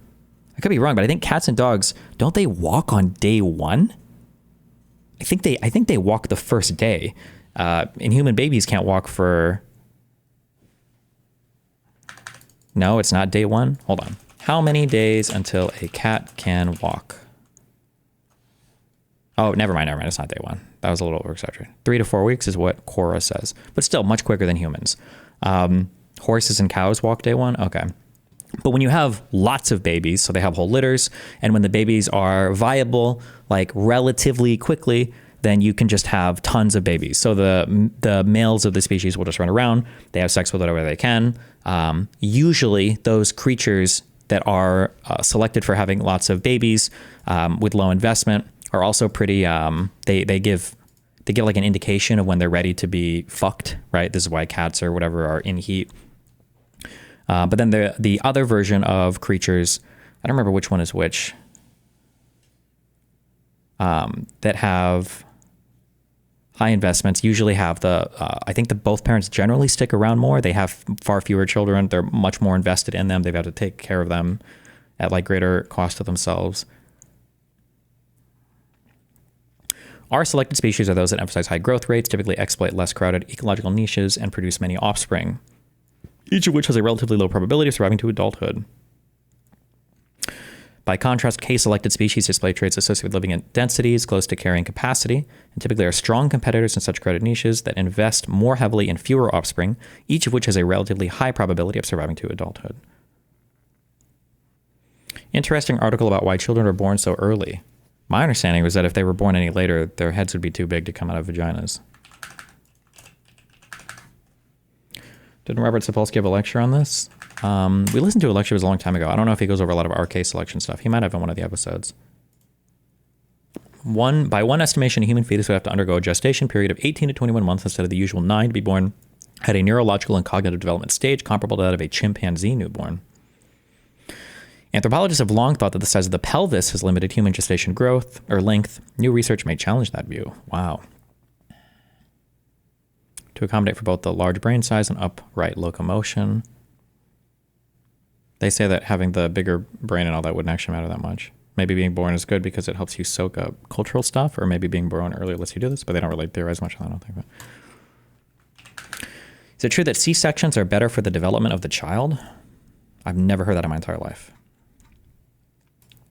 I could be wrong, but I think cats and dogs, don't they walk on day one? I think they walk the first day. And human babies can't walk for... No, it's not day one. Hold on. How many days until a cat can walk? Oh, never mind. It's not day one. That was a little overexaggerated. 3 to 4 weeks is what Quora says, but still much quicker than humans. Horses and cows walk day one. Okay. But when you have lots of babies, so they have whole litters, and when the babies are viable, like relatively quickly, then you can just have tons of babies. So the males of the species will just run around. They have sex with whatever they can. Usually those creatures that are selected for having lots of babies with low investment are also pretty, they give like an indication of when they're ready to be fucked, right? This is why cats or whatever are in heat. But then the other version of creatures, I don't remember which one is which, that have high investments usually have I think both parents generally stick around more. They have far fewer children. They're much more invested in them. They've had to take care of them at like greater cost to themselves. Our selected species are those that emphasize high growth rates, typically exploit less crowded ecological niches, and produce many offspring, each of which has a relatively low probability of surviving to adulthood. By contrast, K-selected species display traits associated with living in densities close to carrying capacity, and typically are strong competitors in such crowded niches that invest more heavily in fewer offspring, each of which has a relatively high probability of surviving to adulthood. Interesting article about why children are born so early. My understanding was that if they were born any later, their heads would be too big to come out of vaginas. Didn't Robert Sapolsky have a lecture on this? We listened to a lecture, it was a long time ago. I don't know if he goes over a lot of RK selection stuff. He might have in one of the episodes. By one estimation, a human fetus would have to undergo a gestation period of 18 to 21 months instead of the usual 9 to be born at a neurological and cognitive development stage comparable to that of a chimpanzee newborn. Anthropologists have long thought that the size of the pelvis has limited human gestation growth or length. New research may challenge that view. Wow. To accommodate for both the large brain size and upright locomotion. They say that having the bigger brain and all that wouldn't actually matter that much. Maybe being born is good because it helps you soak up cultural stuff, or maybe being born earlier lets you do this, but they don't really theorize much on that, I don't think. But. Is it true that C-sections are better for the development of the child? I've never heard that in my entire life.